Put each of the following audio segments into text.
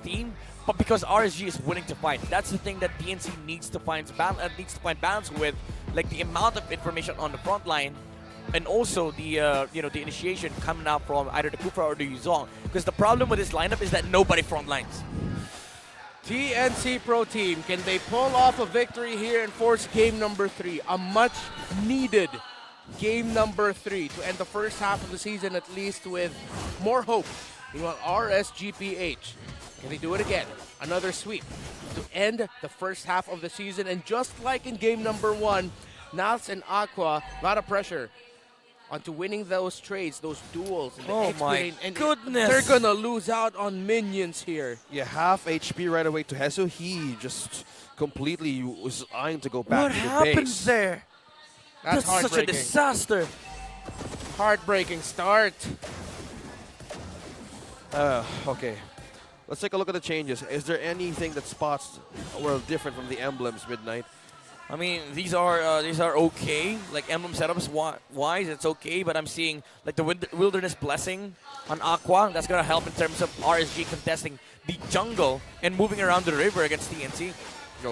team, but because RSG is willing to fight. That's the thing that TNC needs to find balance with, like the amount of information on the front line, and also the the initiation coming out from either the Kufra or the Yuzong. Because the problem with this lineup is that nobody front lines. TNC Pro Team, can they pull off a victory here and force game number 3? A much needed game number 3 to end the first half of the season at least with more hope. Meanwhile, RSG PH, can they do it again? Another sweep to end the first half of the season. And just like in game number 1, Nats and Aqua, a lot of pressure onto winning those trades, those duels. In the Oh my and goodness. They're going to lose out on minions here. Yeah, half HP right away to Hesu. He just completely was eyeing to go back What to the happens base. there? That's such a heartbreaking. disaster. Heartbreaking start. Okay. Let's take a look at the changes. Is there anything that spots were different from the emblems, Midnight? I mean, these are okay. Like emblem setups wise, it's okay. But I'm seeing like the Wilderness Blessing on Aqua. That's gonna help in terms of RSG contesting the jungle and moving around the river against TNC.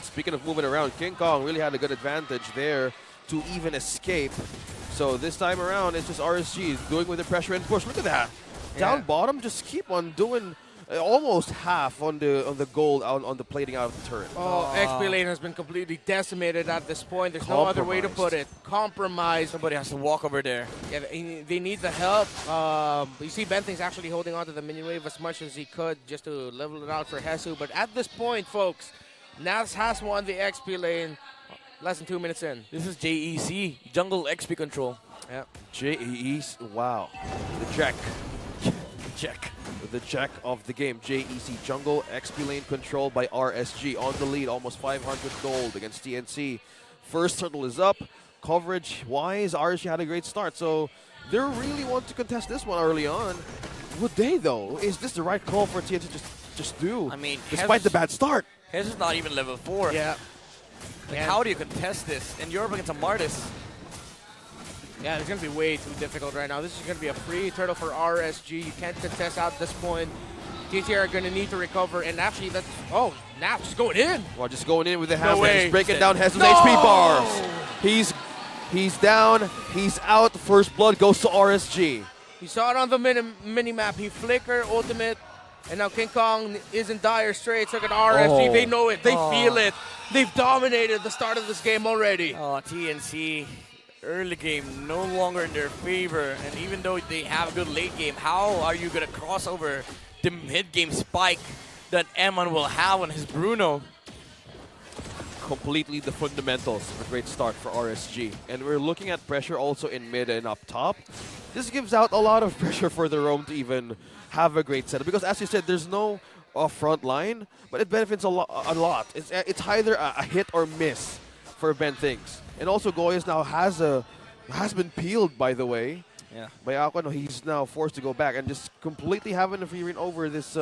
Speaking of moving around, King Kong really had a good advantage there to even escape. So this time around, it's just RSG doing with the pressure and push. Look at that. Down bottom, just keep on doing almost half on the gold on the plating out of the turret. Oh, XP lane has been completely decimated at this point. There's no other way to put it. Compromised. Somebody has to walk over there. Yeah, they need the help. You see Benthing's actually holding on to the minion wave as much as he could just to level it out for Hesu. But at this point, folks, Nats has won the XP lane less than 2 minutes in. This is JEC, Jungle XP Control. Yeah. JEC, wow. The check. Check. The check of the game. JEC Jungle XP lane control by RSG on the lead, almost 500 gold against TNC. First turtle is up. Coverage wise, RSG had a great start, so they really want to contest this one early on. Would they though? Is this the right call for TNC to just do? I mean, despite the bad start. His is not even level 4. Yeah. Like, how do you contest this? And you're up against a Martis. Yeah, it's going to be way too difficult right now. This is going to be a free turtle for RSG. You can't contest out at this point. TNC are going to need to recover. And actually, that's... Oh, now just going in. Well, just going in with the No hands. way. He's breaking down Hesu's HP bars. He's down. He's out. First blood goes to RSG. You saw it on the mini-map. He flickered, ultimate. And now King Kong is in dire straits. Look at RSG. Oh. They know it. They feel it. They've dominated the start of this game already. Oh, TNC, early game no longer in their favor. And even though they have a good late game, how are you going to cross over the mid-game spike that Eman will have on his Bruno? Completely the fundamentals of a great start for RSG. And we're looking at pressure also in mid and up top. This gives out a lot of pressure for the Roam to even have a great setup. Because as you said, there's no front line, but it benefits a lot. It's either a hit or miss for Ben Things. And also Goyas now has been peeled, by the way. Yeah. By Aqua. No, he's now forced to go back and just completely having a free reign over this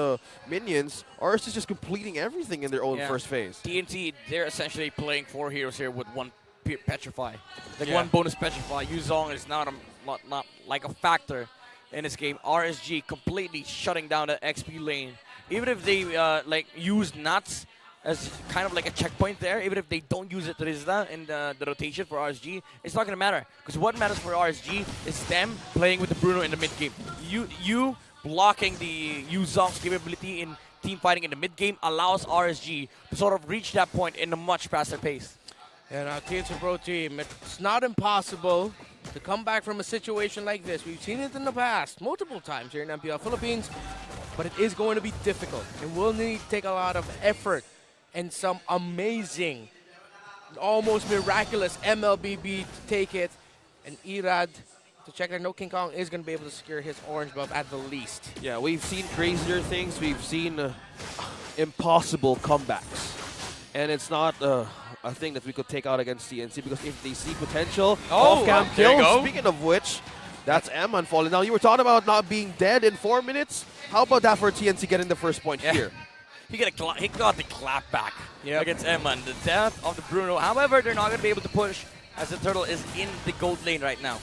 minions. RS is just completing everything in their own first phase. TNT, they're essentially playing 4 heroes here with one Petrify. Like one bonus Petrify. Yuzong is not like a factor in this game. RSG completely shutting down the XP lane. Even if they like use Nuts as kind of like a checkpoint there, even if they don't use it Rizla in the rotation for RSG, it's not going to matter. Because what matters for RSG is them playing with the Bruno in the mid game. You blocking the Yuzong's capability in team fighting in the mid game allows RSG to sort of reach that point in a much faster pace. And our TNC Pro Team, it's not impossible to come back from a situation like this. We've seen it in the past, multiple times here in MPL Philippines, but it is going to be difficult. And we'll need to take a lot of effort and some amazing, almost miraculous MLBB to take it. And Irad to check that no King Kong is going to be able to secure his orange buff at the least. Yeah, we've seen crazier things. We've seen impossible comebacks. And it's not a thing that we could take out against TNC, because if they see potential, off-cam kills. Speaking of which, that's Eman falling down. You were talking about not being dead in 4 minutes. How about that for TNC getting the first point here? He got the clap back against Eman. The death of the Bruno. However, they're not going to be able to push as the turtle is in the gold lane right now.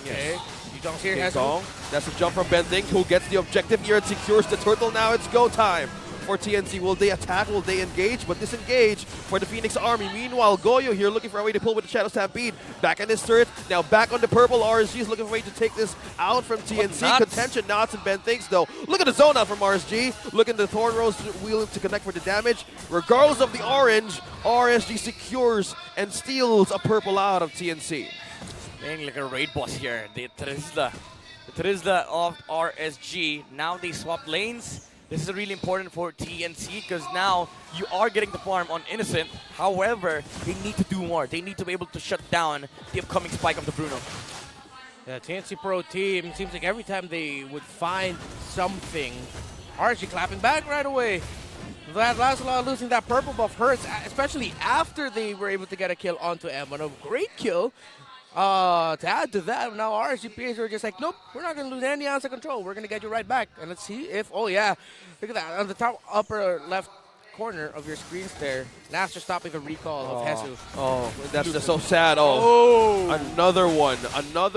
Okay. Yuzong's here. King Kong. That's a jump from Bending, who gets the objective here and secures the turtle. Now it's go time for TNC. Will they attack? Will they engage? But disengage for the Phoenix Army. Meanwhile, Goyo here looking for a way to pull with the Shadow Stampede. Back in his turret. Now back on the purple. RSG is looking for a way to take this out from TNC. Contention, Knots, and Ben thinks though. Look at the zone out from RSG. Look at the Thorn Rose wheeling to connect for the damage. Regardless of the orange, RSG secures and steals a purple out of TNC. Playing like a raid boss here. The Trizla of RSG. Now they swap lanes. This is really important for TNC because now you are getting the farm on Innocent. However, they need to do more. They need to be able to shut down the upcoming spike of the Bruno. Yeah, TNC Pro team, seems like every time they would find something, RSG clapping back right away. That Lazala losing that purple buff hurts, especially after they were able to get a kill onto M1. A great kill. To add to that, now RSG PH are just like, nope, we're not going to lose any ounce of control. We're going to get you right back. And let's see if, oh yeah, look at that. On the top upper left corner of your screens there, Nats just stopping the recall of Hesu. Oh, that's just so sad. Oh, another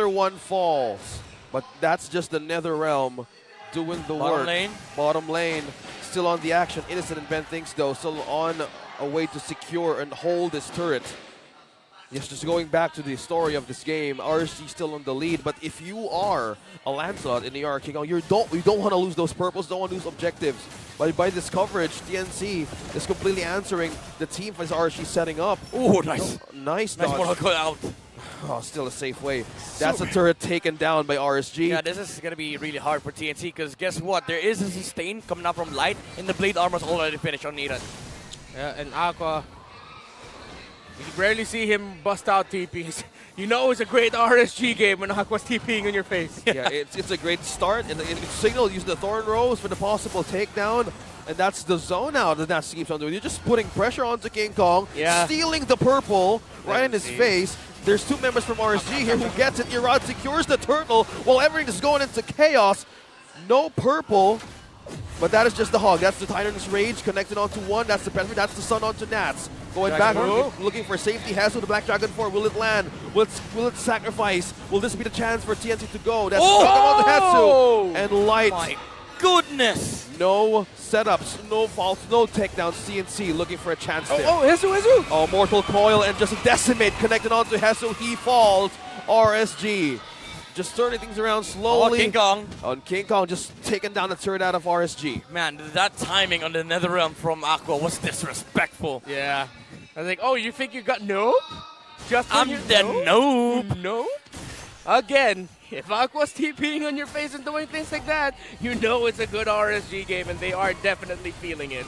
one falls. But that's just the NetherRealm doing the work. Lane. Bottom lane, still on the action. Innocent and Ben thinks though, still on a way to secure and hold this turret. Yes, just going back to the story of this game, RSG still on the lead, but if you are a Lancelot in the AR King, you don't want to lose those purples, don't want to lose objectives. But by this coverage, TNC is completely answering the team as RSG setting up. Oh, nice. Nice Nice dodge. mortal coil out. Oh, still a safe way. That's a turret taken down by RSG. Yeah, this is going to be really hard for TNC because guess what? There is a sustain coming up from Light and the Blade Armor's already finished on Niran. Yeah, and Aqua, you rarely see him bust out TPs. You know it's a great RSG game when Aqua's TPing in your face. Yeah, it's a great start, and it signal use the Thorn Rose for the possible takedown, and that's the zone out that Nats keeps on doing. You're just putting pressure onto King Kong, stealing the purple right in his face. There's two members from RSG here who gets it. Irad secures the turtle while everything is going into chaos. No purple, but that is just the Hog. That's the Titan's Rage connected onto one. That's the Panther. That's the Sun onto Nats. Going back, looking for safety. Hesu, the Black Dragon 4. Will it land? Will it sacrifice? Will this be the chance for TNC to go? That's on to Hesu. And Light. My goodness. No setups, no faults, no takedowns. TNC looking for a chance there. Hesu. Oh, Mortal Coil and just a Decimate connected onto Hesu. He falls. RSG just turning things around slowly. King Kong. On King Kong, just taking down the turret out of RSG. Man, that timing on the NetherRealm from Aqua was disrespectful. Yeah. I was like, oh, you think you got nope? Just I'm the noob. Nope. Again, if Aqua's TPing on your face and doing things like that, you know it's a good RSG game, and they are definitely feeling it.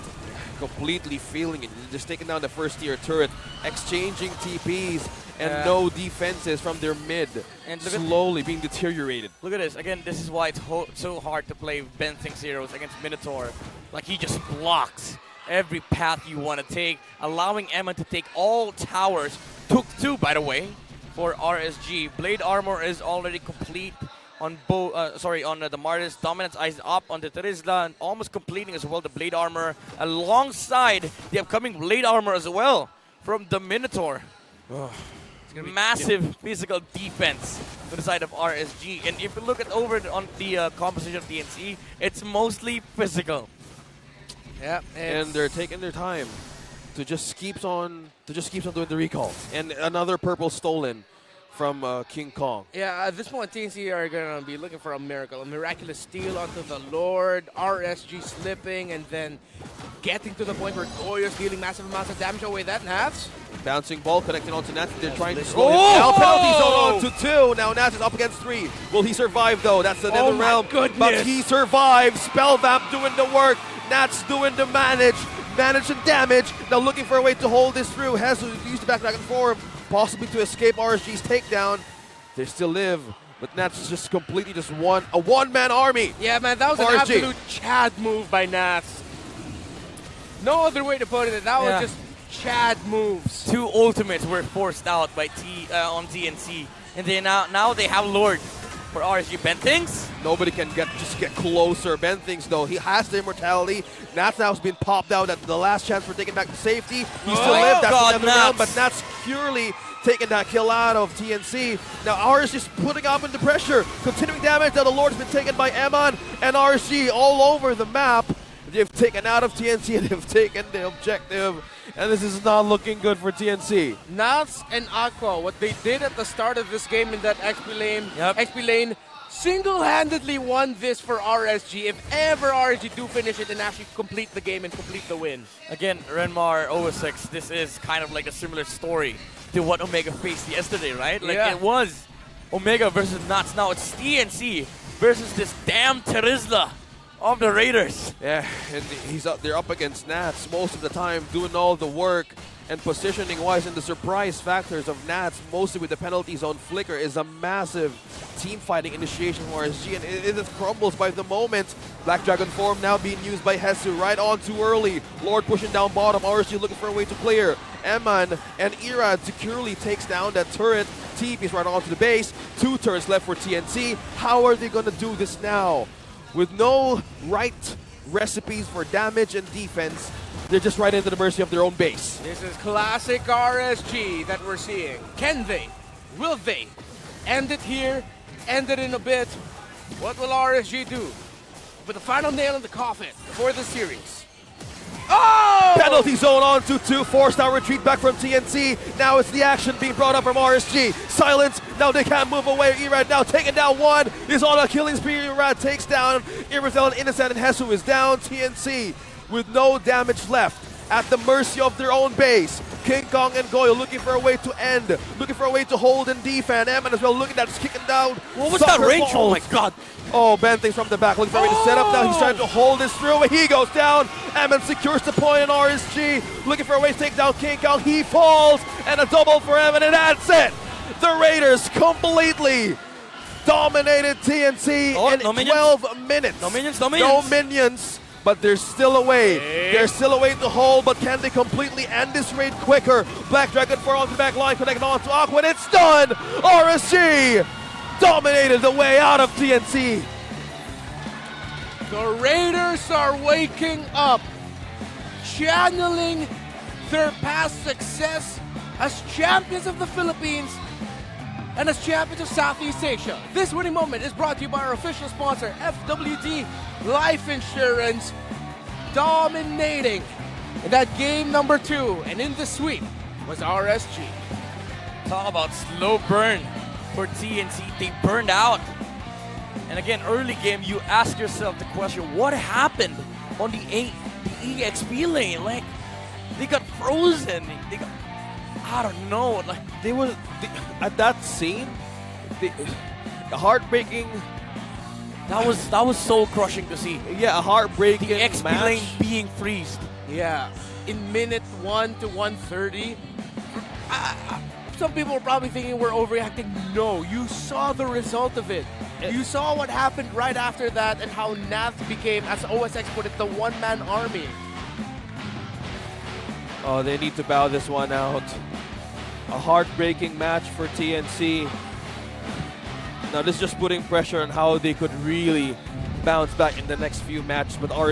Completely feeling it. Just taking down the first tier turret, exchanging TPs, and no defenses from their mid. And slowly being deteriorated. Look at this. Again, this is why it's so hard to play Ben Thinks Heroes against Minotaur. Like, he just blocks every path you want to take, allowing Emma to take all towers. Took two, by the way, for RSG. Blade Armor is already complete on the Martis. Dominance Eyes up on the Trizla, and almost completing as well the Blade Armor alongside the upcoming Blade Armor as well from the Minotaur. Massive physical defense to the side of RSG, and if you look at over on the composition of TNC, it's mostly physical. Yeah, and they're taking their time to just keeps on doing the recalls. And another purple stolen from King Kong. Yeah, at this point, TNC are going to be looking for a miracle. A miraculous steal onto the Lord, RSG slipping, and then getting to the point where Goyo's dealing massive amounts of damage away that Nats. Bouncing ball connecting onto Nats. They're trying to slow him down. Penalty zone on to 2. Now Nats is up against 3. Will he survive though? That's the NetherRealm. But he survives. Spellvamp doing the work. Nats doing the manage and damage. Now looking for a way to hold this through. Hesu used the back dragon form, possibly to escape RSG's takedown. They still live, but Nats is just completely a one-man army. Yeah, man, that was an absolute Chad move by Nats. No other way to put it. That was just Chad moves. 2 ultimates were forced out by on TNC, and they now they have Lord for RSG. Ben thinks nobody can get closer. Ben thinks though he has the immortality. Nats now has been popped out at the last chance for taking back to safety. He still lived. That's the round, but Nats purely taking that kill out of TNC. Now RSG is putting up into pressure, continuing damage. Now the Lord's been taken by Eman and RSG all over the map. They've taken out of TNC and they've taken the objective. And this is not looking good for TNC. Nats and Aqua, what they did at the start of this game in that XP lane single-handedly won this for RSG. If ever RSG do finish it and actually complete the game and complete the win. Again, Renmar 06, this is kind of like a similar story to what Omega faced yesterday, right? Like Yeah. it was Omega versus Nuts. Now it's TNC versus this damn Terizla of the Raiders. Yeah, and they're up against Nats most of the time, doing all the work and positioning-wise, and the surprise factors of Nats, mostly with the penalty zone flicker, is a massive team-fighting initiation for RSG, and it just crumbles by the moment. Black Dragon form now being used by Hesu right on too early. Lord pushing down bottom, RSG looking for a way to clear. Eman and Irad securely takes down that turret. TP's right onto the base. 2 turrets left for TNC. How are they going to do this now? With no right recipes for damage and defense, they're just right into the mercy of their own base. This is classic RSG that we're seeing. Can they? Will they? End it here, end it in a bit. What will RSG do? With the final nail in the coffin for the series. Oh! Penalty zone on 2-2, forced out retreat back from TNC. Now it's the action being brought up from RSG. Silence, now they can't move away. Irad now taking down one. Is on a killing spree. Irad takes down Irazel and Innocent, and Hesu is down. TNC with no damage left at the mercy of their own base. King Kong and Goyo looking for a way to end, looking for a way to hold and defend. Eman as well looking at, kicking down. What was that range? Oh my god. Oh, Bentings from the back, looking for a way to set up now. He's trying to hold this through. He goes down. Eman secures the point in RSG. Looking for a way to take down King Kong. He falls. And a double for Eman, and that's it. The Raiders completely dominated TNC in no 12 minutes. No minions, No minions. But there's still a way. There's still a way to hold, but can they completely end this raid quicker? Black Dragon 4 on the back line, connected on to Aqua, and it's done! RSG dominated the way out of TNC. The Raiders are waking up, channeling their past success as champions of the Philippines and as champions of Southeast Asia. This winning moment is brought to you by our official sponsor, FWD Life Insurance, dominating in that game number 2, and in the sweep was RSG. Talk about slow burn for TNC. They burned out. And again, early game, you ask yourself the question, what happened on the EXP lane? Like, they got frozen. They got, I don't know. Like, At that scene, the heartbreaking. that was soul crushing to see. Yeah, a heartbreaking The XP match. lane being freezed. Yeah, in minute 1 to 130. Some people are probably thinking we're overreacting. No, you saw the result of it. You saw what happened right after that and how Nath became, as OSX put it, the one-man army. Oh, they need to bow this one out. A heartbreaking match for TNC. Now this is just putting pressure on how they could really bounce back in the next few matches, but